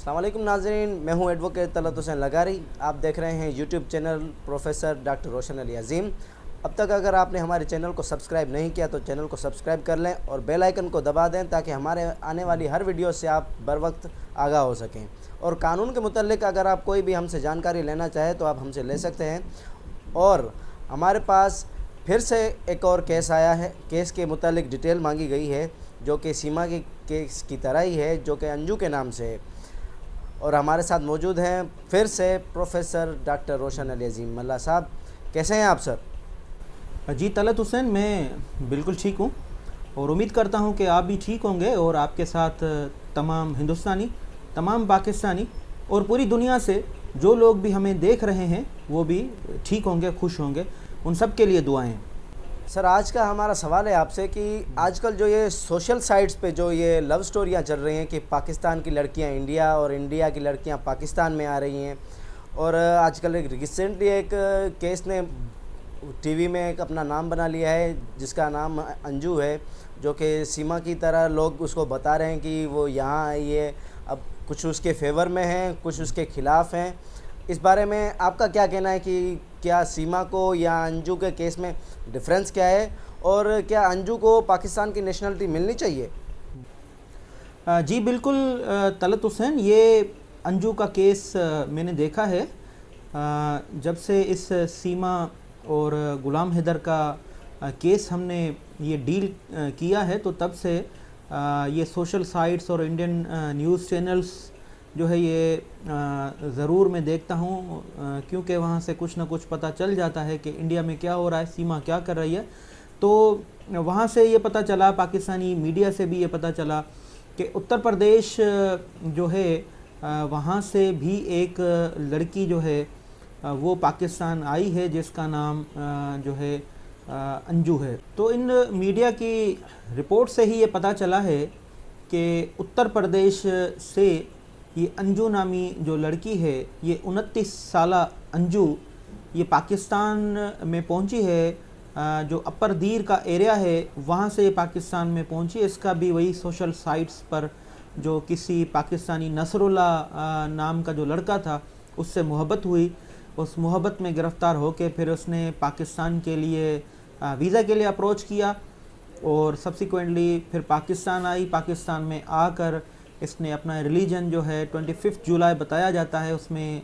अस्सलाम वालेकुम नाज़रीन, मैं हूं एडवोकेट तलत हुसैन लगारी। आप देख रहे हैं यूट्यूब चैनल प्रोफेसर डॉक्टर रोशन अली अज़ीम। अब तक अगर आपने हमारे चैनल को सब्सक्राइब नहीं किया तो चैनल को सब्सक्राइब कर लें और बेल आइकन को दबा दें ताकि हमारे आने वाली हर वीडियो से आप बर वक्त आगाह हो सकें। और कानून के मुतल्लिक अगर आप कोई भी हमसे जानकारी लेना चाहें तो आप हमसे ले सकते हैं। और हमारे पास फिर से एक और केस आया है। केस के मुतालिक डिटेल मांगी गई है जो कि सीमा की केस की तरह ही है, जो कि अंजू के नाम से है। और हमारे साथ मौजूद हैं फिर से प्रोफेसर डॉक्टर रोशन अली अज़ीम। मल्ला साहब, कैसे हैं आप सर? जी तलत हुसैन, मैं बिल्कुल ठीक हूँ और उम्मीद करता हूँ कि आप भी ठीक होंगे और आपके साथ तमाम हिंदुस्तानी, तमाम पाकिस्तानी और पूरी दुनिया से जो लोग भी हमें देख रहे हैं वो भी ठीक होंगे, खुश होंगे। उन सब के लिए दुआएं। सर, आज का हमारा सवाल है आपसे कि आजकल जो ये सोशल साइट्स पे जो ये लव स्टोरियाँ चल रही हैं कि पाकिस्तान की लड़कियां इंडिया और इंडिया की लड़कियां पाकिस्तान में आ रही हैं, और आजकल एक रिसेंटली एक केस ने टीवी में एक अपना नाम बना लिया है जिसका नाम अंजू है, जो कि सीमा की तरह लोग उसको बता रहे हैं कि वो यहाँ आई है। अब कुछ उसके फेवर में हैं, कुछ उसके ख़िलाफ़ हैं। इस बारे में आपका क्या कहना है कि क्या सीमा को या अंजू के केस में डिफरेंस क्या है, और क्या अंजू को पाकिस्तान की नेशनलिटी मिलनी चाहिए? जी बिल्कुल तलत हुसैन, ये अंजू का केस मैंने देखा है। जब से इस सीमा और गुलाम हैदर का केस हमने ये डील किया है तो तब से ये सोशल साइट्स और इंडियन न्यूज़ चैनल्स जो है ये ज़रूर मैं देखता हूँ, क्योंकि वहाँ से कुछ ना कुछ पता चल जाता है कि इंडिया में क्या हो रहा है, सीमा क्या कर रही है। तो वहाँ से ये पता चला, पाकिस्तानी मीडिया से भी ये पता चला कि उत्तर प्रदेश जो है वहाँ से भी एक लड़की जो है वो पाकिस्तान आई है जिसका नाम जो है अंजू है। तो इन मीडिया की रिपोर्ट से ही ये पता चला है कि उत्तर प्रदेश से ये अंजू नामी जो लड़की है, ये 29 साला अंजू, ये पाकिस्तान में पहुंची है। जो अपर दीर का एरिया है वहाँ से ये पाकिस्तान में पहुंची। इसका भी वही सोशल साइट्स पर जो किसी पाकिस्तानी नसरुल्लाह नाम का जो लड़का था उससे मोहब्बत हुई। उस मोहब्बत में गिरफ़्तार होकर फिर उसने पाकिस्तान के लिए वीज़ा के लिए अप्रोच किया और सब्सिक्वेंटली फिर पाकिस्तान आई। पाकिस्तान में आकर इसने अपना रिलीजन जो है 25 जुलाई बताया जाता है, उसमें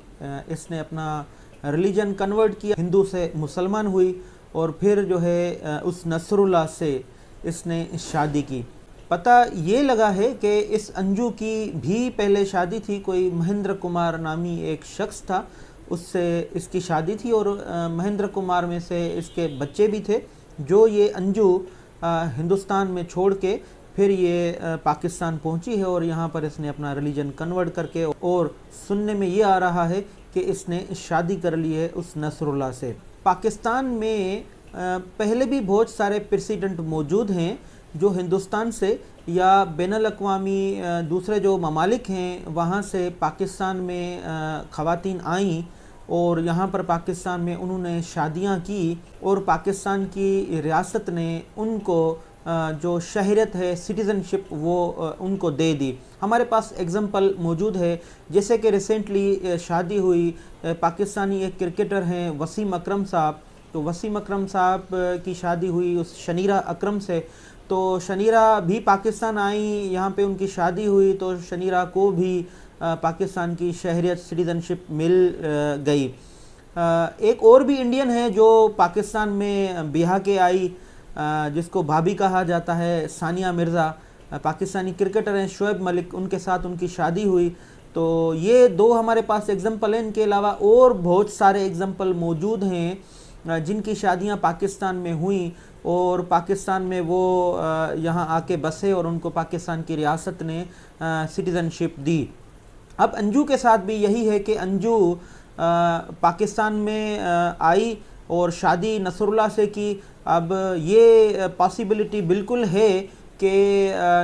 इसने अपना रिलीजन कन्वर्ट किया, हिंदू से मुसलमान हुई और फिर जो है उस नसरुल्लाह से इसने शादी की। पता ये लगा है कि इस अंजू की भी पहले शादी थी, कोई महेंद्र कुमार नामी एक शख्स था, उससे इसकी शादी थी और महेंद्र कुमार में से इसके बच्चे भी थे, जो ये अंजू हिंदुस्तान में छोड़ के फिर ये पाकिस्तान पहुंची है और यहाँ पर इसने अपना रिलीजन कन्वर्ट करके, और सुनने में ये आ रहा है कि इसने शादी कर ली है उस नसरुल्लाह से। पाकिस्तान में पहले भी बहुत सारे प्रेसिडेंट मौजूद हैं जो हिंदुस्तान से या बैनुल अक़वामी दूसरे जो ममालिक हैं वहाँ से पाकिस्तान में ख़वातीन आईं और यहाँ पर पाकिस्तान में उन्होंने शादियाँ की और पाकिस्तान की रियासत ने उनको जो शहरियत है, सिटीज़नशिप, वो उनको दे दी। हमारे पास एग्जांपल मौजूद है, जैसे कि रिसेंटली शादी हुई पाकिस्तानी एक क्रिकेटर हैं वसीम अकरम साहब। तो वसीम अकरम साहब की शादी हुई उस शनीरा अकरम से। तो शनीरा भी पाकिस्तान आई, यहाँ पे उनकी शादी हुई, तो शनीरा को भी पाकिस्तान की शहरियत, सिटीज़नशिप मिल गई। एक और भी इंडियन है जो पाकिस्तान में ब्याह के आई, जिसको भाभी कहा जाता है, सानिया मिर्ज़ा, पाकिस्तानी क्रिकेटर हैं, शोएब मलिक, उनके साथ उनकी शादी हुई। तो ये दो हमारे पास एग्जांपल हैं। इनके अलावा और बहुत सारे एग्जांपल मौजूद हैं जिनकी शादियां पाकिस्तान में हुई और पाकिस्तान में वो यहाँ आके बसे और उनको पाकिस्तान की रियासत ने सिटीज़नशिप दी। अब अंजू के साथ भी यही है कि अंजू पाकिस्तान में आई और शादी नसरुल्लाह से की। अब ये पॉसिबिलिटी बिल्कुल है कि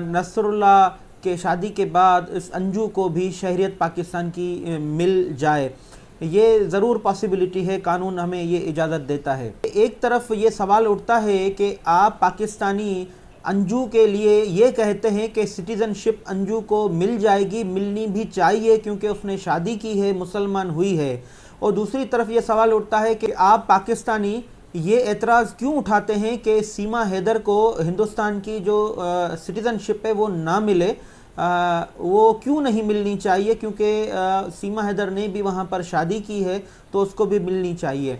नसरुल्लाह के शादी के बाद इस अंजू को भी शहरियत पाकिस्तान की मिल जाए, ये ज़रूर पॉसिबिलिटी है, कानून हमें ये इजाज़त देता है। एक तरफ ये सवाल उठता है कि आप पाकिस्तानी अंजू के लिए ये कहते हैं कि सिटीज़नशिप अंजू को मिल जाएगी, मिलनी भी चाहिए क्योंकि उसने शादी की है, मुसलमान हुई है। और दूसरी तरफ ये सवाल उठता है कि आप पाकिस्तानी ये एतराज़ क्यों उठाते हैं कि सीमा हैदर को हिंदुस्तान की जो सिटीज़नशिप है वो ना मिले, वो क्यों नहीं मिलनी चाहिए, क्योंकि सीमा हैदर ने भी वहाँ पर शादी की है तो उसको भी मिलनी चाहिए।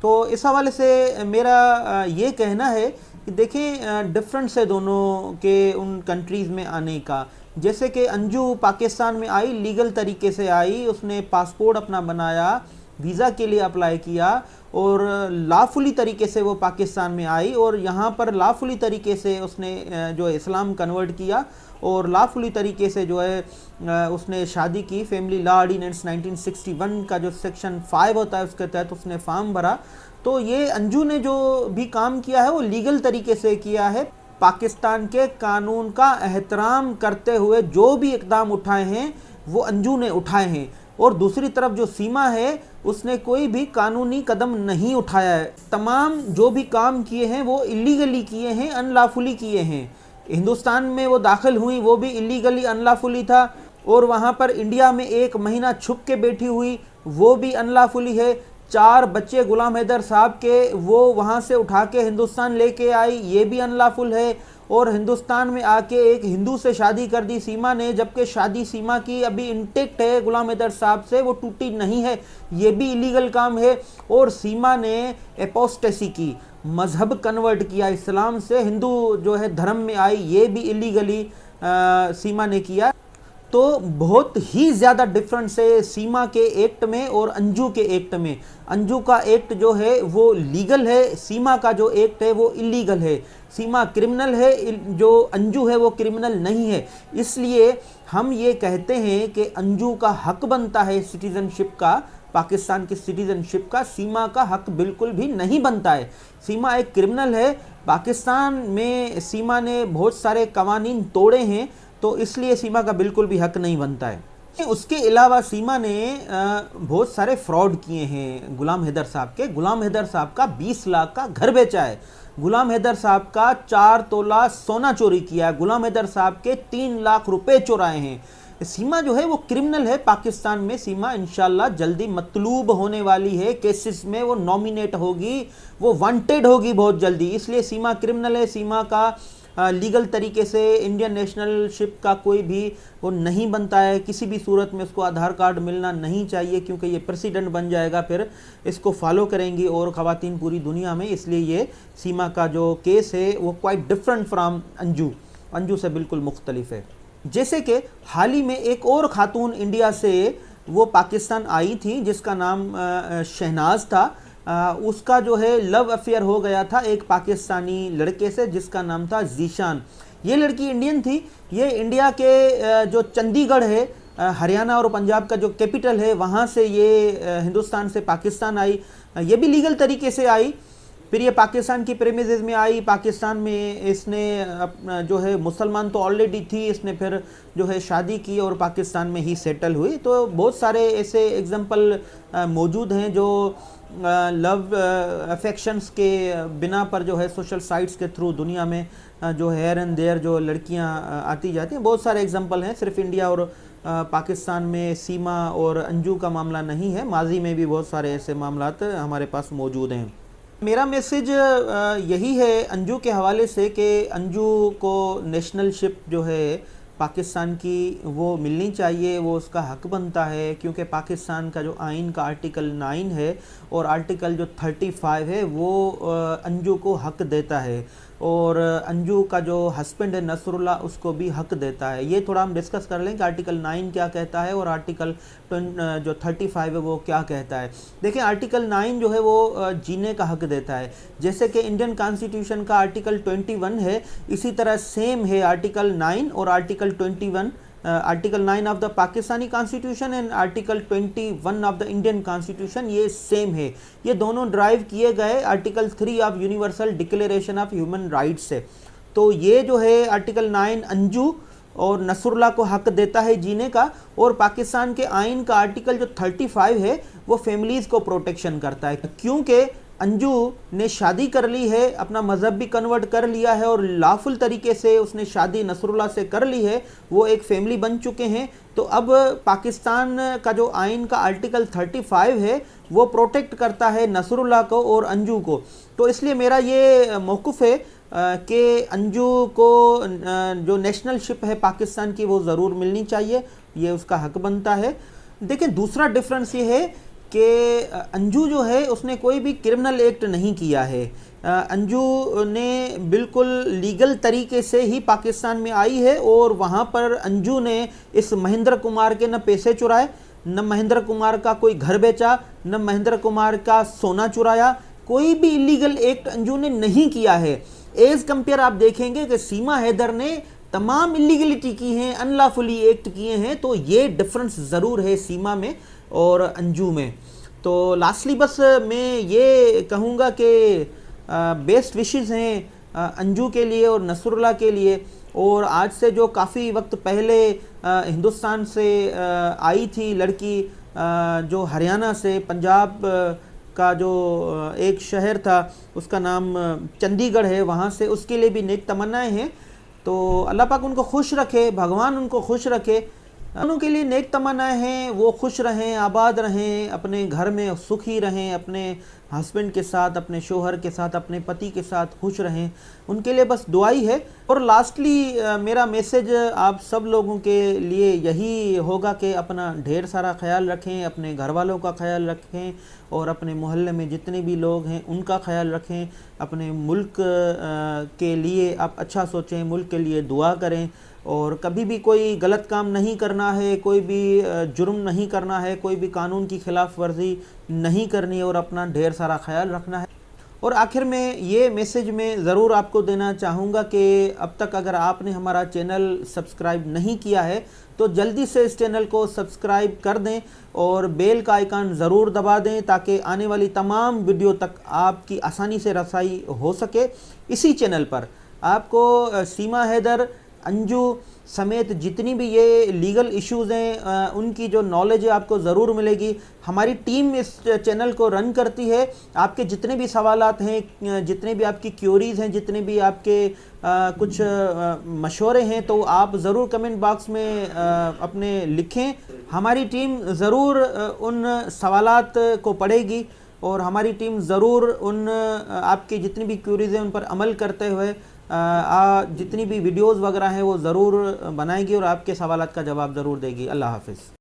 तो इस हवाले से मेरा ये कहना है कि देखें डिफरेंस है दोनों के उन कंट्रीज़ में आने का। जैसे कि अंजू पाकिस्तान में आई, लीगल तरीके से आई, उसने पासपोर्ट अपना बनाया, वीज़ा के लिए अप्लाई किया और लाफुली तरीके से वो पाकिस्तान में आई और यहाँ पर लाफुली तरीके से उसने जो है इस्लाम कन्वर्ट किया और लाफुली तरीके से जो है उसने शादी की। फैमिली लॉ ऑर्डिनेंस 1961 का जो सेक्शन 5 होता है उसके तहत उसने फॉर्म भरा। तो ये अंजू ने जो भी काम किया है वो लीगल तरीके से किया है, पाकिस्तान के कानून का एहतराम करते हुए जो भी इक़दाम उठाए हैं वो अंजू ने उठाए हैं। और दूसरी तरफ जो सीमा है उसने कोई भी कानूनी कदम नहीं उठाया है, तमाम जो भी काम किए हैं वो इलीगली किए हैं, अनलॉफुली किए हैं। हिंदुस्तान में वो दाखिल हुई वो भी इलीगली अनलॉफुली था और वहाँ पर इंडिया में 1 महीना छुप के बैठी हुई वो भी अनलॉफुली है। 4 बच्चे गुलाम हैदर साहब के वो वहाँ से उठा के हिंदुस्तान लेके आई, ये भी अनलॉफुल है। और हिंदुस्तान में आके एक हिंदू से शादी कर दी सीमा ने, जबकि शादी सीमा की अभी इंटेक्ट है गुलाम हैदर साहब से, वो टूटी नहीं है, ये भी इलीगल काम है। और सीमा ने एपोस्टेसी की, मजहब कन्वर्ट किया, इस्लाम से हिंदू जो है धर्म में आई, ये भी इलीगली सीमा ने किया। तो बहुत ही ज़्यादा डिफरेंस है सीमा के एक्ट में और अंजू के एक्ट में। अंजू का एक्ट जो है वो लीगल है, सीमा का जो एक्ट है वो इलीगल है। सीमा क्रिमिनल है, जो अंजू है वो क्रिमिनल नहीं है। इसलिए हम ये कहते हैं कि अंजू का हक बनता है सिटीज़नशिप का, पाकिस्तान की सिटीज़नशिप का, सीमा का हक बिल्कुल भी नहीं बनता है। सीमा एक क्रिमिनल है, पाकिस्तान में सीमा ने बहुत सारे कवानीन तोड़े हैं, तो इसलिए सीमा का बिल्कुल भी हक नहीं बनता है। उसके अलावा सीमा ने बहुत सारे फ्रॉड किए हैं गुलाम हैदर साहब के। गुलाम हैदर साहब का 20 लाख का घर बेचा है, गुलाम हैदर साहब का 4 तोला सोना चोरी किया है, गुलाम हैदर साहब के 3 लाख रुपए चुराए हैं। सीमा जो है वो क्रिमिनल है पाकिस्तान में। सीमा इंशाल्लाह जल्दी मतलूब होने वाली है, केसेस में वो नॉमिनेट होगी, वो वांटेड होगी बहुत जल्दी। इसलिए सीमा क्रिमिनल है। सीमा का लीगल तरीके से इंडियन नेशनलशिप का कोई भी वो नहीं बनता है, किसी भी सूरत में उसको आधार कार्ड मिलना नहीं चाहिए, क्योंकि ये प्रेसिडेंट बन जाएगा, फिर इसको फॉलो करेंगी और ख़वातीन पूरी दुनिया में। इसलिए ये सीमा का जो केस है वो क्वाइट डिफरेंट फ्राम अंजू से बिल्कुल मुख्तलिफ है। जैसे कि हाल ही में एक और खातून इंडिया से वो पाकिस्तान आई थी जिसका नाम शहनाज था। उसका जो है लव अफेयर हो गया था एक पाकिस्तानी लड़के से जिसका नाम था जीशान। ये लड़की इंडियन थी। ये इंडिया के जो चंडीगढ़ है, हरियाणा और पंजाब का जो कैपिटल है, वहाँ से ये हिंदुस्तान से पाकिस्तान आई। ये भी लीगल तरीके से आई। फिर ये पाकिस्तान की प्रेमिसेस में आई। पाकिस्तान में इसने जो है, मुसलमान तो ऑलरेडी थी, इसने फिर जो है शादी की और पाकिस्तान में ही सेटल हुई। तो बहुत सारे ऐसे एग्जांपल मौजूद हैं जो लव अफेक्शंस के बिना पर जो है सोशल साइट्स के थ्रू दुनिया में जो हेयर एंड देयर जो लड़कियां आती जाती हैं, बहुत सारे एग्जांपल हैं। सिर्फ इंडिया और पाकिस्तान में सीमा और अंजू का मामला नहीं है, माजी में भी बहुत सारे ऐसे मामलात हमारे पास मौजूद हैं। मेरा मैसेज यही है अंजू के हवाले से कि अंजू को नेशनलशिप जो है पाकिस्तान की वो मिलनी चाहिए, वो उसका हक बनता है, क्योंकि पाकिस्तान का जो आइन का आर्टिकल 9 है और आर्टिकल जो 35 है वो अंजू को हक देता है, और अंजू का जो हस्बैंड है नसरुल्लाह उसको भी हक देता है। ये थोड़ा हम डिस्कस कर लें कि आर्टिकल 9 क्या कहता है और आर्टिकल जो 35 है वो क्या कहता है। देखिए, आर्टिकल 9 जो है वो जीने का हक देता है। जैसे कि इंडियन कॉन्स्टिट्यूशन का आर्टिकल 21 है, इसी तरह सेम है आर्टिकल 9 और article 21। Article 9 of the Pakistani constitution and article 21 of the Indian constitution ये सेम है। ये दोनों ड्राइव किए गए article 3 of universal declaration of human rights से। तो ये जो है आर्टिकल 9 अंजू और नसरुल्लाह को हक देता है जीने का, और पाकिस्तान के आइन का आर्टिकल जो 35 है वो फैमिलीज़ को प्रोटेक्शन करता है, क्योंकि अंजू ने शादी कर ली है, अपना मज़हब भी कन्वर्ट कर लिया है और लाफुल तरीके से उसने शादी नसरुल्लाह से कर ली है, वो एक फैमिली बन चुके हैं। तो अब पाकिस्तान का जो आइन का आर्टिकल 35 है वो प्रोटेक्ट करता है नसरुल्लाह को और अंजू को। तो इसलिए मेरा ये मौक़िफ़ है कि अंजू को जो नेशनलशिप है पाकिस्तान की वो ज़रूर मिलनी चाहिए, ये उसका हक बनता है। देखिए, दूसरा डिफरेंस ये है कि अंजू जो है उसने कोई भी क्रिमिनल एक्ट नहीं किया है। अंजू ने बिल्कुल लीगल तरीके से ही पाकिस्तान में आई है और वहाँ पर अंजू ने इस महेंद्र कुमार के न पैसे चुराए, न महेंद्र कुमार का कोई घर बेचा, न महेंद्र कुमार का सोना चुराया, कोई भी इलीगल एक्ट अंजू ने नहीं किया है। एज कंपेयर आप देखेंगे कि सीमा हैदर ने तमाम इलीगलिटी की हैं, अनलॉफुली एक्ट किए हैं। तो ये डिफरेंस ज़रूर है सीमा में और अंजू में। तो लास्टली बस मैं ये कहूँगा कि बेस्ट विशेस हैं अंजू के लिए और नसरुल्लाह के लिए। और आज से जो काफ़ी वक्त पहले हिंदुस्तान से आई थी लड़की, जो हरियाणा से, पंजाब का जो एक शहर था उसका नाम चंडीगढ़ है, वहाँ से, उसके लिए भी नेक तमन्नाएं हैं। तो अल्लाह पाक उनको खुश रखे, भगवान उनको खुश रखे। उनके लिए नेक तमन्नाएं हैं, वो खुश रहें, आबाद रहें, अपने घर में सुखी रहें, अपने हस्बैंड के साथ, अपने शोहर के साथ, अपने पति के साथ खुश रहें, उनके लिए बस दुआई है। और लास्टली मेरा मैसेज आप सब लोगों के लिए यही होगा कि अपना ढेर सारा ख्याल रखें, अपने घर वालों का ख्याल रखें और अपने मोहल्ले में जितने भी लोग हैं उनका ख्याल रखें। अपने मुल्क के लिए आप अच्छा सोचें, मुल्क के लिए दुआ करें और कभी भी कोई गलत काम नहीं करना है, कोई भी जुर्म नहीं करना है, कोई भी कानून की खिलाफ वर्जी नहीं करनी और अपना ढेर सारा ख्याल रखना है। और आखिर में ये मैसेज मैं ज़रूर आपको देना चाहूँगा कि अब तक अगर आपने हमारा चैनल सब्सक्राइब नहीं किया है तो जल्दी से इस चैनल को सब्सक्राइब कर दें और बेल का आइकन ज़रूर दबा दें ताकि आने वाली तमाम वीडियो तक आपकी आसानी से रसाई हो सके। इसी चैनल पर आपको सीमा हैदर, अंजू समेत जितनी भी ये लीगल इश्यूज़ हैं उनकी जो नॉलेज है आपको ज़रूर मिलेगी। हमारी टीम इस चैनल को रन करती है। आपके जितने भी सवालात हैं, जितने भी आपकी क्यूरीज़ हैं, जितने भी आपके कुछ मशवरे हैं, तो आप ज़रूर कमेंट बॉक्स में अपने लिखें। हमारी टीम ज़रूर उन सवालात को पढ़ेगी और हमारी टीम ज़रूर उन आपकी जितनी भी क्यूरीज़ हैं उन पर अमल करते हुए जितनी भी वीडियोज़ वगैरह हैं वो ज़रूर बनाएगी और आपके सवालात का जवाब ज़रूर देगी। अल्लाह हाफ़िज़।